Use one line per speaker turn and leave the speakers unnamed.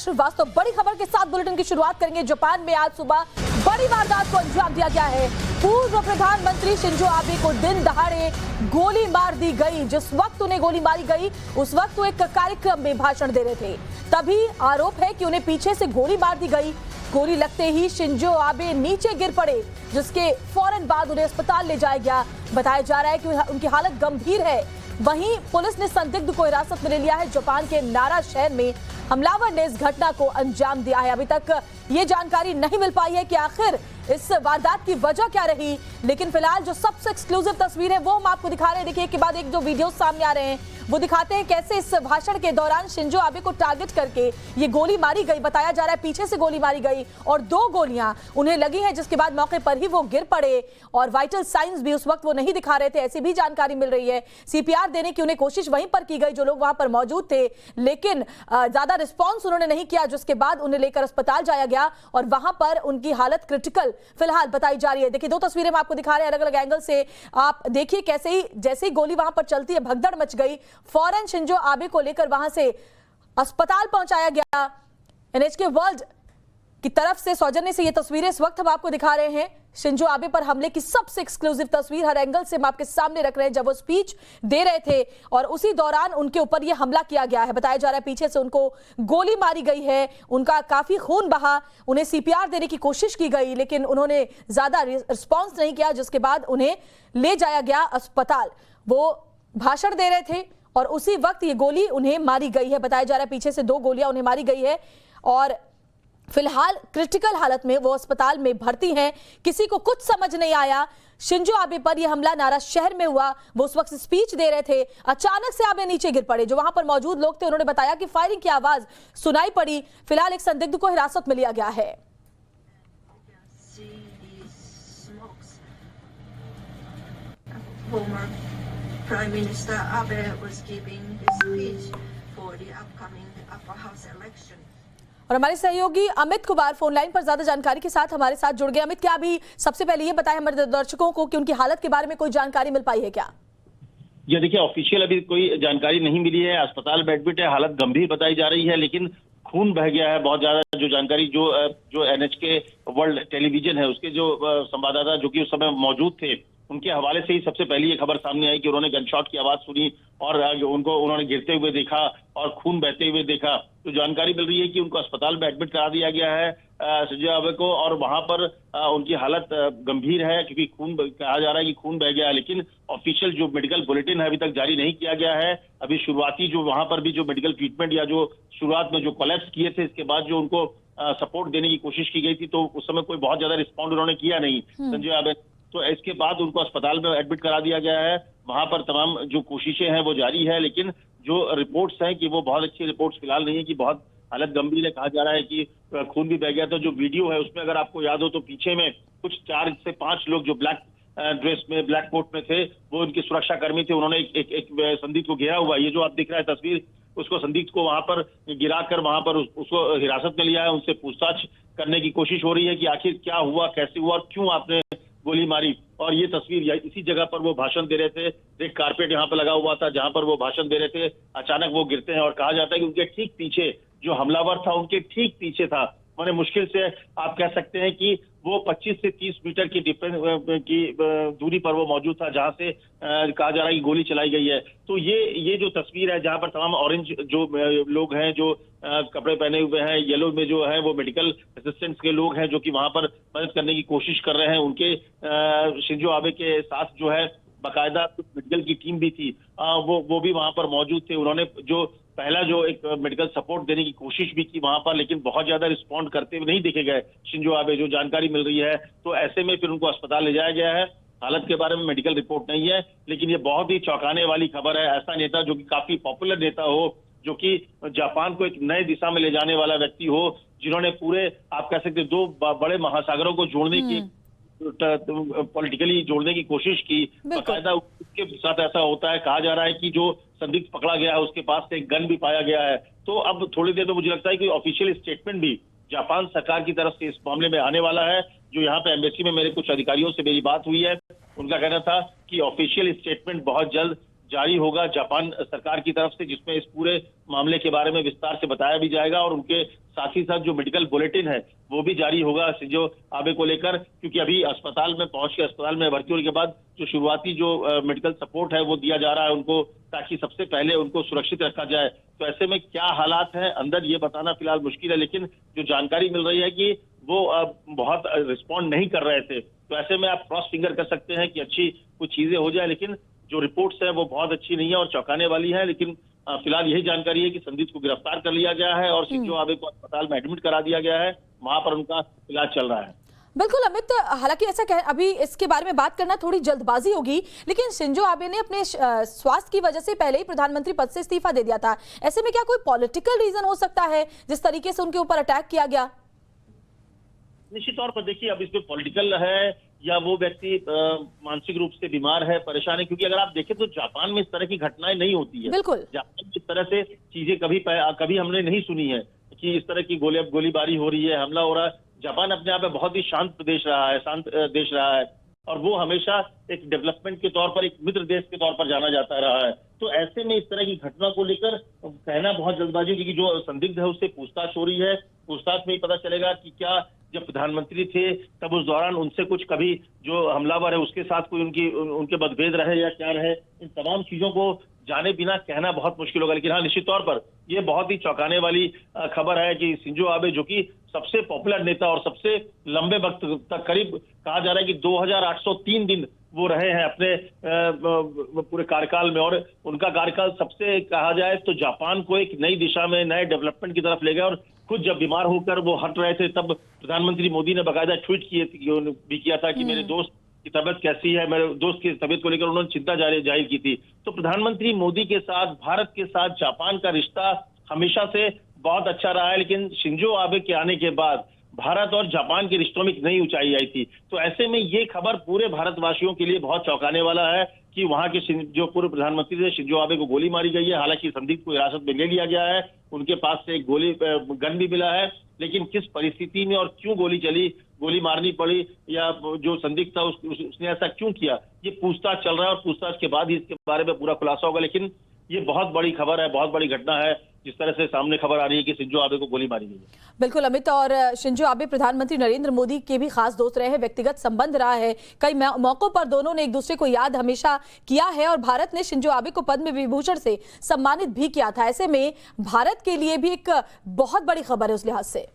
श्रीवास्तव बड़ी खबर के साथ बुलेटिन की शुरुआत करेंगे। जापान में आज सुबह बड़ी वारदात को अंजाम दिया गया है। पूर्व प्रधानमंत्री शिंजो आबे को दिन दहाड़े गोली मार दी गई। जिस वक्त उन्हें गोली मारी गई उस वक्त वो एक कार्यक्रम में भाषण दे रहे थे, तभी आरोप है कि उन्हें पीछे से गोली मार दी गई। गोली लगते ही शिंजो आबे नीचे गिर पड़े, जिसके फौरन बाद उन्हें अस्पताल ले जाया गया। बताया जा रहा है कि उनकी हालत गंभीर है। वहीं पुलिस ने संदिग्ध को हिरासत में ले लिया है। जापान के नारा शहर में हमलावर ने इस घटना को अंजाम दिया है। अभी तक ये जानकारी नहीं मिल पाई है कि आखिर इस वारदात की वजह क्या रही, लेकिन फिलहाल जो सबसे एक्सक्लूसिव तस्वीर है वो हम आपको दिखा रहे हैं। देखिए, एक के बाद एक जो वीडियो सामने आ रहे हैं वो दिखाते हैं कैसे इस भाषण के दौरान शिंजो आबे को टारगेट करके ये गोली मारी गई। बताया जा रहा है पीछे से गोली मारी गई और 2 गोलियां उन्हें लगी हैं, जिसके बाद मौके पर ही वो गिर पड़े और वाइटल साइंस भी उस वक्त वो नहीं दिखा रहे थे, ऐसी भी जानकारी मिल रही है। सीपीआर देने की उन्हें कोशिश वहीं पर की गई, जो लोग वहां पर मौजूद थे, लेकिन ज्यादा रिस्पॉन्स उन्होंने नहीं किया, जिसके बाद उन्हें लेकर अस्पताल जाया गया और वहां पर उनकी हालत क्रिटिकल फिलहाल बताई जा रही है। देखिए, 2 तस्वीरें हम आपको दिखा रहे हैं अलग अलग एंगल से। आप देखिए कैसे ही जैसे ही गोली वहां पर चलती है भगदड़ मच गई। फौरन शिंजो आबे को लेकर वहां से अस्पताल पहुंचाया गया। एनएचके वर्ल्ड की तरफ से सौजन्य से ये तस्वीरें इस वक्त हम आपको दिखा रहे हैं। शिंजो आबे पर हमले की सबसे एक्सक्लूसिव तस्वीर हर एंगल से हम आपके सामने रख रहे हैं, जब वो स्पीच दे रहे थे और उसी दौरान उनके ऊपर यह हमला किया गया है। बताया जा रहा है पीछे से उनको गोली मारी गई है, उनका काफी खून बहा, उन्हें सीपीआर देने की कोशिश की गई, लेकिन उन्होंने ज्यादा रिस्पॉन्स नहीं किया, जिसके बाद उन्हें ले जाया गया अस्पताल। वो भाषण दे रहे थे और उसी वक्त ये गोली उन्हें मारी गई है। बताया जा रहा है पीछे से 2 गोलियां उन्हें मारी गई है और फिलहाल क्रिटिकल हालत में वो अस्पताल में भर्ती हैं। किसी को कुछ समझ नहीं आया। शिंजो आबे पर यह हमला नारा शहर में हुआ। वो उस वक्त स्पीच दे रहे थे, अचानक से आबे नीचे गिर पड़े। जो वहां पर मौजूद लोग थे उन्होंने बताया कि फायरिंग की आवाज सुनाई पड़ी। फिलहाल एक संदिग्ध को हिरासत में लिया गया है।
Prime Minister Abe was giving his speech for the upcoming upper house election.
और हमारे सहयोगी अमित कुमार फोन लाइन पर ज्यादा जानकारी के साथ हमारे साथ जुड़ गए। अमित, क्या अभी सबसे पहले ये बताएं हमारे दर्शकों को कि उनकी हालत के बारे में कोई जानकारी मिल पाई है क्या?
ये देखिए, ऑफिशियल अभी कोई जानकारी नहीं मिली है। अस्पताल में एडमिट है, हालत गंभीर बताई जा रही है, लेकिन खून बह गया है बहुत ज्यादा। जो जानकारी जो एनएचके वर्ल्ड टेलीविजन है उसके जो संवाददाता जो कि उस समय मौजूद थे, उनके हवाले से ही सबसे पहले ये खबर सामने आई कि उन्होंने गनशॉट की आवाज सुनी और उन्होंने गिरते हुए देखा और खून बहते हुए देखा। तो जानकारी मिल रही है कि उनको अस्पताल में एडमिट करा दिया गया है शिंजो आबे को, और वहां पर उनकी हालत गंभीर है, क्योंकि खून कहा जा रहा है कि खून बह गया है, लेकिन ऑफिशियल जो मेडिकल बुलेटिन है अभी तक जारी नहीं किया गया है। अभी शुरुआती जो वहां पर भी जो मेडिकल ट्रीटमेंट या जो शुरुआत में जो कोलैप्स किए थे, इसके बाद जो उनको सपोर्ट देने की कोशिश की गई थी, तो उस समय कोई बहुत ज्यादा रिस्पॉन्ड उन्होंने किया नहीं शिंजो आबे। तो इसके बाद उनको अस्पताल में एडमिट करा दिया गया है। वहां पर तमाम जो कोशिशें हैं वो जारी है, लेकिन जो रिपोर्ट्स हैं कि वो बहुत अच्छी रिपोर्ट्स फिलहाल नहीं है, कि बहुत हालत गंभीर है। कहा जा रहा है कि खून भी बह गया। तो जो वीडियो है उसमें अगर आपको याद हो तो पीछे में कुछ 4 से 5 लोग जो ब्लैक ड्रेस में, ब्लैक कोट में थे, वो उनके सुरक्षा कर्मी थे। उन्होंने एक संदिग्ध को घेरा हुआ, ये जो आप दिख रहा है तस्वीर, उसको संदिग्ध को वहां पर गिराकर वहां पर उसको हिरासत में लिया है। उनसे पूछताछ करने की कोशिश हो रही है कि आखिर क्या हुआ, कैसे हुआ और क्यों आपने गोली मारी। और ये तस्वीर इसी जगह पर वो भाषण दे रहे थे, एक कारपेट यहाँ पर लगा हुआ था जहां पर वो भाषण दे रहे थे, अचानक वो गिरते हैं और कहा जाता है कि उनके ठीक पीछे जो हमलावर था उनके ठीक पीछे था। मैंने मुश्किल से आप कह सकते हैं कि वो 25 से 30 मीटर की दूरी पर वो मौजूद था, जहां से कहा जा रहा है कि गोली चलाई गई है। तो ये जो तस्वीर है जहां पर तमाम ऑरेंज जो लोग हैं, जो कपड़े पहने हुए हैं, येलो में जो है वो मेडिकल असिस्टेंट्स के लोग हैं जो कि वहां पर मदद करने की कोशिश कर रहे हैं। उनके शिंजो आबे के साथ जो है बाकायदा मेडिकल की टीम भी थी, वो भी वहां पर मौजूद थे। उन्होंने जो पहला जो एक मेडिकल सपोर्ट देने की कोशिश भी की वहां पर, लेकिन बहुत ज्यादा रिस्पॉन्ड करते हुए नहीं देखे गए शिंजो आबे, जो जानकारी मिल रही है। तो ऐसे में फिर उनको अस्पताल ले जाया गया है। हालत के बारे में मेडिकल रिपोर्ट नहीं है, लेकिन ये बहुत ही चौंकाने वाली खबर है। ऐसा नेता जो कि काफी पॉपुलर नेता हो, जो कि जापान को एक नए दिशा में ले जाने वाला व्यक्ति हो, जिन्होंने पूरे आप कह सकते 2 बड़े महासागरों को जोड़ने की, पॉलिटिकली जोड़ने की कोशिश की, बाकायदा उसके साथ ऐसा होता है। कहा जा रहा है कि जो संदिग्ध पकड़ा गया है उसके पास से एक गन भी पाया गया है। तो अब थोड़ी देर में मुझे लगता है कि ऑफिशियल स्टेटमेंट भी जापान सरकार की तरफ से इस मामले में आने वाला है। जो यहाँ पे एम्बेसी में मेरे कुछ अधिकारियों से मेरी बात हुई है, उनका कहना था कि ऑफिशियल स्टेटमेंट बहुत जल्द जारी होगा जापान सरकार की तरफ से, जिसमें इस पूरे मामले के बारे में विस्तार से बताया भी जाएगा और उनके साथ ही साथ जो मेडिकल बुलेटिन है वो भी जारी होगा शिंजो आबे को लेकर, क्योंकि अभी अस्पताल में पहुंच के अस्पताल में भर्ती होने के बाद जो शुरुआती जो मेडिकल सपोर्ट है वो दिया जा रहा है उनको, ताकि सबसे पहले उनको सुरक्षित रखा जाए। तो ऐसे में क्या हालात हैं अंदर ये बताना फिलहाल मुश्किल है, लेकिन जो जानकारी मिल रही है कि वो बहुत रिस्पॉन्ड नहीं कर रहे थे। तो ऐसे में आप क्रॉस फिंगर कर सकते हैं कि अच्छी कुछ चीजें हो जाए, लेकिन जो रिपोर्ट्स है वो बहुत अच्छी नहीं है और चौंकाने वाली है। लेकिन फिलहाल यही जानकारी है कि संदिग्ध को गिरफ्तार कर लिया गया है और शिंजो आबे को अस्पताल में एडमिट करा दिया गया है, वहां पर उनका इलाज चल रहा है।
बिल्कुल अमित, हालांकि ऐसा अभी इसके बारे में बात करना थोड़ी जल्दबाजी होगी, लेकिन शिंजो आबे ने अपने स्वास्थ्य की वजह से पहले ही प्रधानमंत्री पद से इस्तीफा दे दिया था। ऐसे में क्या कोई पॉलिटिकल रीजन हो सकता है जिस तरीके से उनके ऊपर अटैक किया गया?
निश्चित तौर पर देखिए, अब इसमें पॉलिटिकल है या वो व्यक्ति मानसिक रूप से बीमार है, परेशान है, क्योंकि अगर आप देखें तो जापान में इस तरह की घटनाएं नहीं होती है।
बिल्कुल,
जापान में इस तरह से चीजें कभी हमने नहीं सुनी है कि इस तरह की गोलीबारी हो रही है, हमला हो रहा है। जापान अपने आप में बहुत ही शांत देश रहा है और वो हमेशा एक डेवलपमेंट के तौर पर, एक मित्र देश के तौर पर जाना जाता रहा है। तो ऐसे में इस तरह की घटना को लेकर कहना बहुत जल्दबाजी, क्योंकि जो संदिग्ध है उससे पूछताछ हो रही है, पूछताछ में ही पता चलेगा कि क्या जब प्रधानमंत्री थे तब उस दौरान उनसे कुछ कभी जो हमलावर है उसके साथ कोई उनके मतभेद रहे या क्या रहे। इन तमाम चीजों को जाने बिना कहना बहुत मुश्किल होगा। लेकिन हाँ, निश्चित तौर पर यह बहुत ही चौंकाने वाली खबर है कि शिंजो आबे, जो कि सबसे पॉपुलर नेता और सबसे लंबे वक्त तक, करीब कहा जा रहा है कि 2803 दिन वो रहे हैं अपने पूरे कार्यकाल में, और उनका कार्यकाल सबसे कहा जाए तो जापान को एक नई दिशा में, नए डेवलपमेंट की तरफ ले गया। और खुद जब बीमार होकर वो हट रहे थे तब प्रधानमंत्री मोदी ने बाकायदा ट्वीट किया था कि मेरे दोस्त की तबीयत कैसी है, मेरे दोस्त की तबीयत को लेकर उन्होंने चिंता जाहिर की थी। तो प्रधानमंत्री मोदी के साथ, भारत के साथ जापान का रिश्ता हमेशा से बहुत अच्छा रहा है, लेकिन शिंजो आबे के आने के बाद भारत और जापान के रिश्तों में एक नई ऊंचाई आई थी। तो ऐसे में ये खबर पूरे भारतवासियों के लिए बहुत चौंकाने वाला है कि वहां के जो पूर्व प्रधानमंत्री थे शिंजो आबे को गोली मारी गई है। हालांकि संदिग्ध को हिरासत में ले लिया गया है, उनके पास से एक गन भी मिला है, लेकिन किस परिस्थिति में और क्यों गोली मारनी पड़ी या जो संदिग्ध था उसने ऐसा क्यों किया, ये पूछताछ चल रहा है और पूछताछ के बाद ही इसके बारे में पूरा खुलासा होगा। लेकिन ये बहुत बड़ी खबर है, बहुत बड़ी घटना है जिस तरह से सामने खबर आ रही है कि शिंजो आबे को गोली मारी गई है।
बिल्कुल अमित, और शिंजो आबे प्रधानमंत्री नरेंद्र मोदी के भी खास दोस्त रहे हैं, व्यक्तिगत संबंध रहा है, कई मौकों पर दोनों ने एक दूसरे को याद हमेशा किया है और भारत ने शिंजो आबे को पद्म विभूषण से सम्मानित भी किया था। ऐसे में भारत के लिए भी एक बहुत बड़ी खबर है उस लिहाज से।